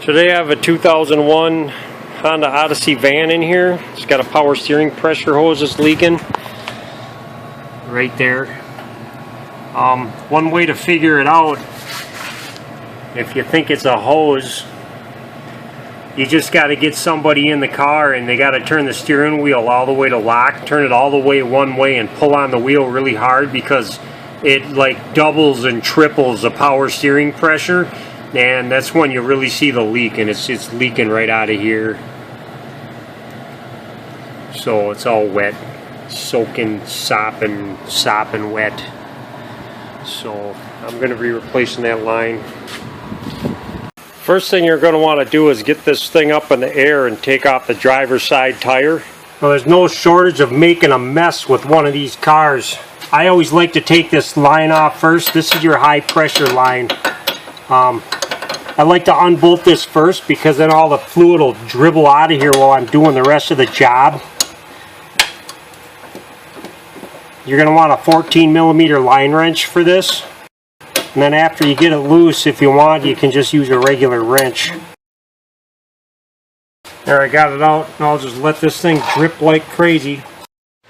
Today I have a 2001 Honda Odyssey van in here. It's got a power steering pressure hose that's leaking right there. One way to figure it out, if you think it's a hose, you just got to get somebody in the car and they got to turn the steering wheel all the way to lock, turn it all the way one way and pull on the wheel really hard, because it like doubles and triples the power steering pressure. And that's when you really see the leak, and it's leaking right out of here. So it's all wet, soaking, sopping wet. So I'm going to be replacing that line. First thing you're going to want to do is get this thing up in the air and take off the driver's side tire. Well, there's no shortage of making a mess with one of these cars. I always like to take this line off first. This is your high pressure line. I like to unbolt this first, because then all the fluid will dribble out of here while I'm doing the rest of the job. You're going to want a 14mm line wrench for this. And then after you get it loose, if you want, you can just use a regular wrench. There, I got it out, and I'll just let this thing drip like crazy.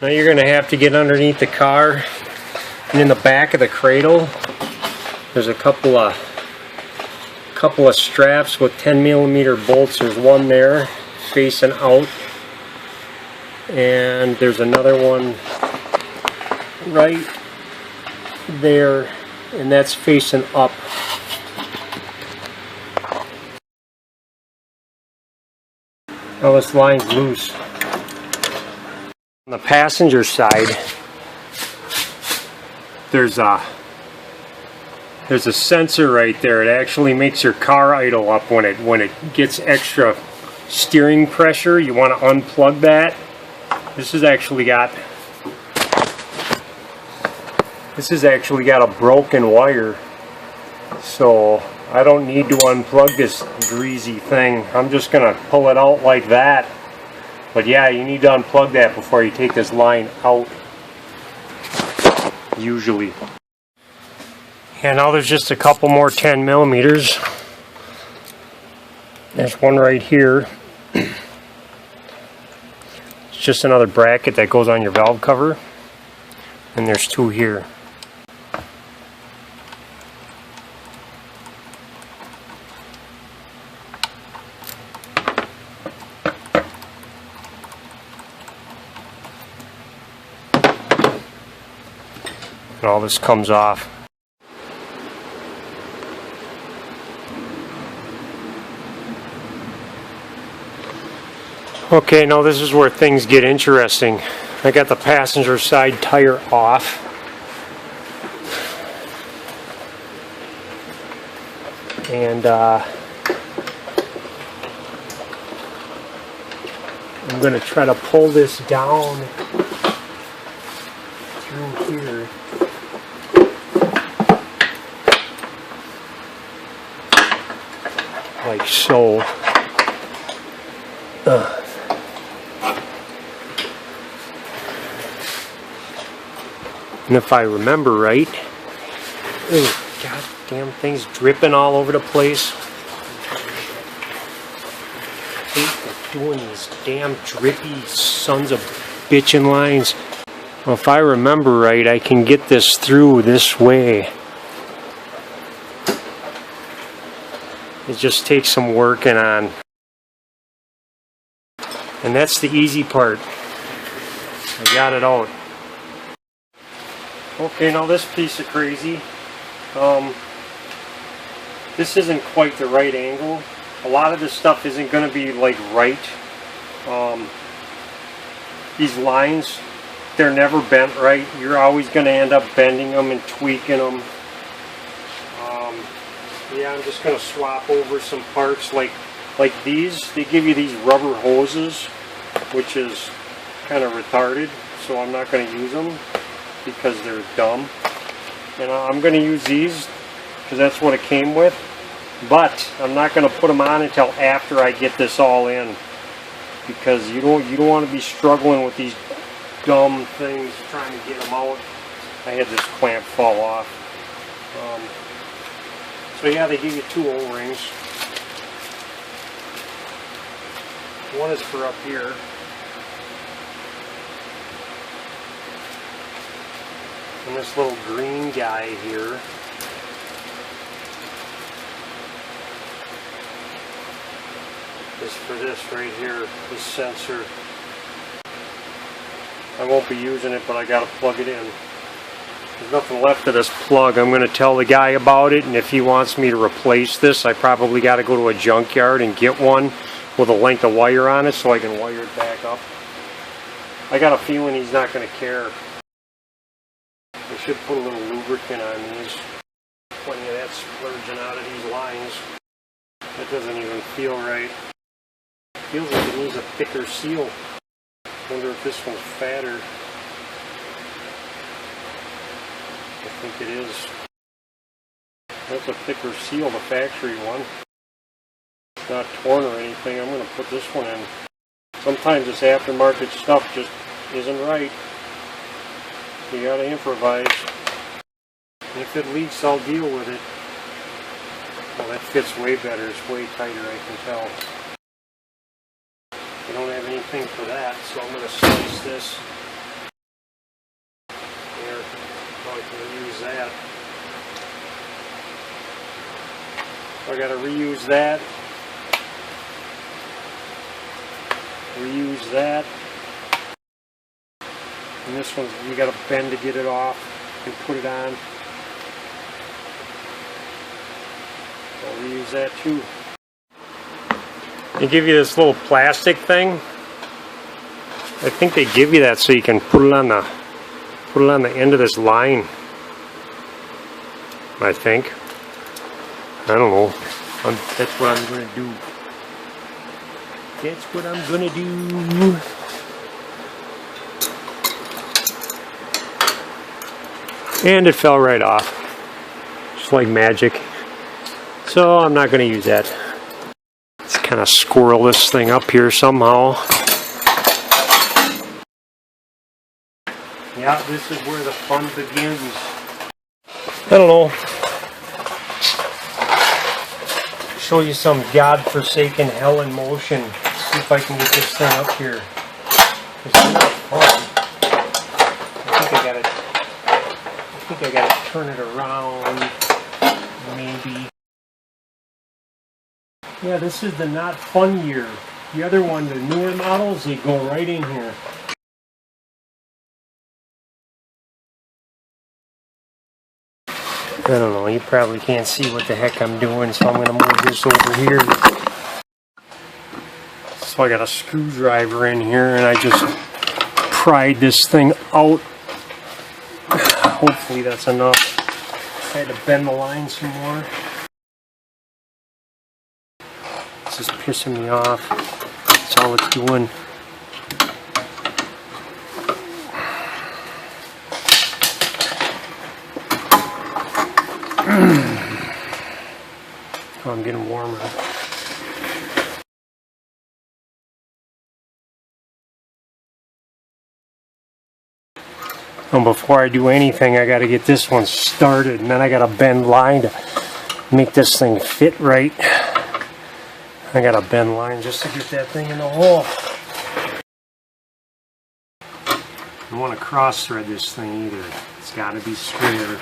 Now you're going to have to get underneath the car, and in the back of the cradle, there's a couple of straps with 10mm bolts. There's one there facing out, and there's another one right there, and that's facing up. Now this line's loose. On the passenger side, there's a sensor right there. It actually makes your car idle up when it gets extra steering pressure. You want to unplug that. This has actually got a broken wire, so I don't need to unplug this greasy thing. I'm just gonna pull it out like that. But yeah, you need to unplug that before you take this line out, usually. And now there's just a couple more 10mm. There's one right here. It's just another bracket that goes on your valve cover. And there's two here. And all this comes off. Okay, now this is where things get interesting. I got the passenger side tire off. And I'm going to try to pull this down through here. Like so. And if I remember right, oh, god damn thing's dripping all over the place. I hate doing these damn drippy sons of bitchin' lines. Well, if I remember right, I can get this through this way. It just takes some working on. And that's the easy part. I got it out. Okay, now this piece of crazy. This isn't quite the right angle. A lot of this stuff isn't going to be like right. These lines, they're never bent right. You're always going to end up bending them and tweaking them. Yeah, I'm just going to swap over some parts like these. They give you these rubber hoses, which is kind of retarded, so I'm not going to use them because they're dumb. And I'm going to use these because that's what it came with, but I'm not going to put them on until after I get this all in, because you don't want to be struggling with these dumb things trying to get them out. I had this clamp fall off. So yeah, they give you two O-rings. One is for up here. And this little green guy here is for this right here, this sensor. I won't be using it, but I gotta plug it in. There's nothing left of this plug. I'm gonna tell the guy about it, and if he wants me to replace this, I probably gotta go to a junkyard and get one with a length of wire on it so I can wire it back up. I got a feeling he's not gonna care. I should put a little lubricant on these. Plenty of that splurging out of these lines. That doesn't even feel right. Feels like it needs a thicker seal. Wonder if this one's fatter. I think it is. That's a thicker seal, the factory one. It's not torn or anything. I'm going to put this one in. Sometimes this aftermarket stuff just isn't right. You got to improvise. And if it leaks, I'll deal with it. Well, that fits way better. It's way tighter, I can tell. I don't have anything for that, so I'm going to slice this. There. Oh, I can reuse that. I got to reuse that. Reuse that. And this one, you got to bend to get it off and put it on. I'll reuse that too. They give you this little plastic thing. I think they give you that so you can put it on the end of this line. I think. I don't know. That's what I'm gonna do. That's what I'm gonna do. And it fell right off. Just like magic. So I'm not gonna use that. Let's kind of squirrel this thing up here somehow. Yeah, this is where the fun begins. I don't know. Show you some godforsaken hell in motion. See if I can get this thing up here. It's not fun. I think I gotta turn it around. Maybe. Yeah, this is the not fun year. The other one, the newer models, they go right in here. I don't know, you probably can't see what the heck I'm doing, so I'm going to move this over here. So I got a screwdriver in here, and I just pried this thing out. Hopefully that's enough. I had to bend the line some more. This is pissing me off. That's all it's doing. Oh, I'm getting warmer. And before I do anything, I got to get this one started, and then I got to bend line to make this thing fit right. I got to bend line just to get that thing in the hole. I don't want to cross thread this thing either. It's got to be square.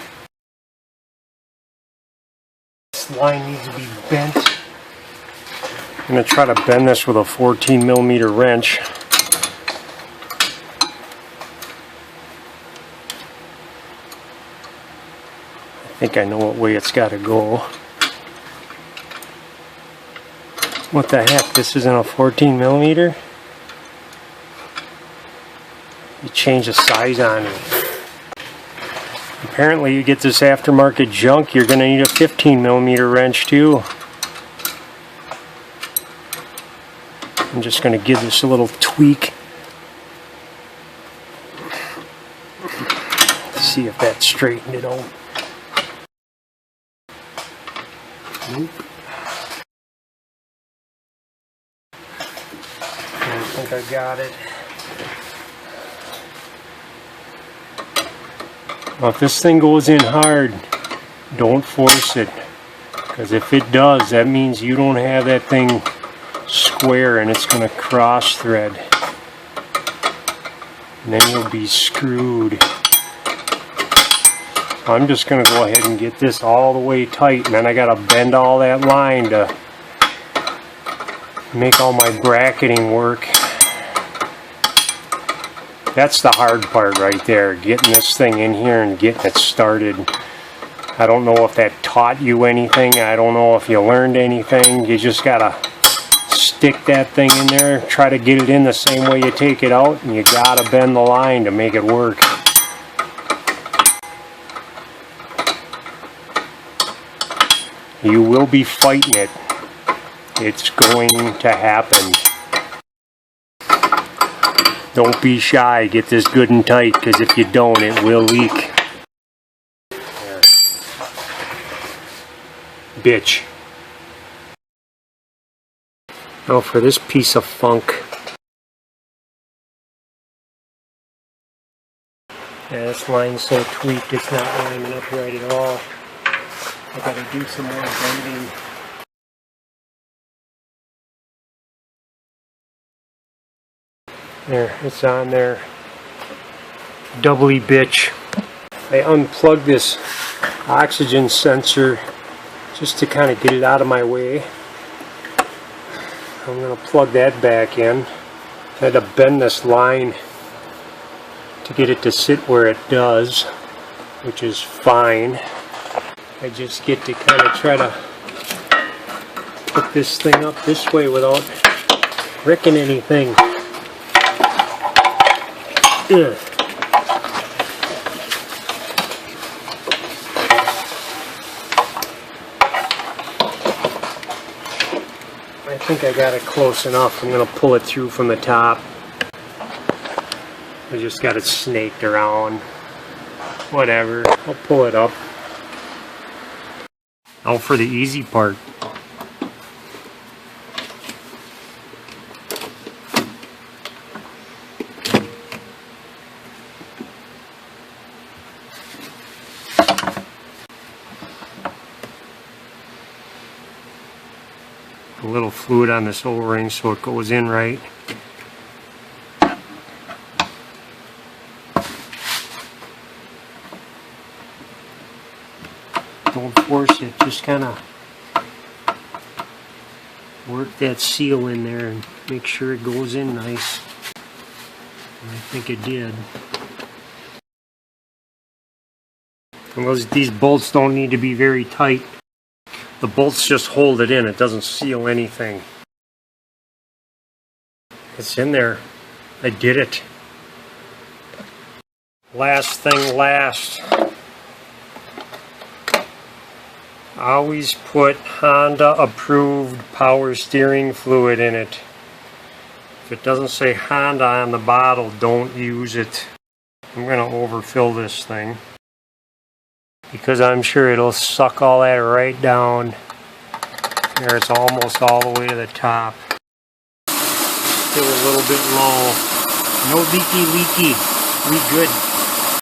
This line needs to be bent. I'm going to try to bend this with a 14mm wrench. I think I know what way it's got to go. What the heck? This isn't a 14mm? You change the size on it. Apparently you get this aftermarket junk, you're going to need a 15mm wrench too. I'm just going to give this a little tweak. See if that straightened it out. Nope. I think I got it. Now if this thing goes in hard, don't force it. Because if it does, that means you don't have that thing square and it's going to cross thread. And then you'll be screwed. I'm just going to go ahead and get this all the way tight, and then I got to bend all that line to make all my bracketing work. That's the hard part right there, getting this thing in here and getting it started. I don't know if that taught you anything. I don't know if you learned anything. You just gotta stick that thing in there, try to get it in the same way you take it out, and you gotta bend the line to make it work. You will be fighting it. It's going to happen. Don't be shy. Get this good and tight, because if you don't, it will leak. There. Bitch. Now for this piece of funk. Yeah, this line's so tweaked, it's not lining up right at all. I gotta do some more bending. There, it's on there. Doubly bitch. I unplugged this oxygen sensor just to kind of get it out of my way. I'm going to plug that back in. I had to bend this line to get it to sit where it does, which is fine. I just get to kind of try to put this thing up this way without wrecking anything. Ugh. I think I got it close enough. I'm going to pull it through from the top. I just got it snaked around. Whatever. I'll pull it up. Now for the easy part. A little fluid on this O-ring so it goes in right. Don't force it, just kind of work that seal in there and make sure it goes in nice. And I think it did. And these bolts don't need to be very tight. The bolts just hold it in, it doesn't seal anything. It's in there. I did it. Last thing last. Always put Honda approved power steering fluid in it. If it doesn't say Honda on the bottle, don't use it. I'm going to overfill this thing, because I'm sure it'll suck all that right down. There, it's almost all the way to the top. Still a little bit low. No leaky. We good.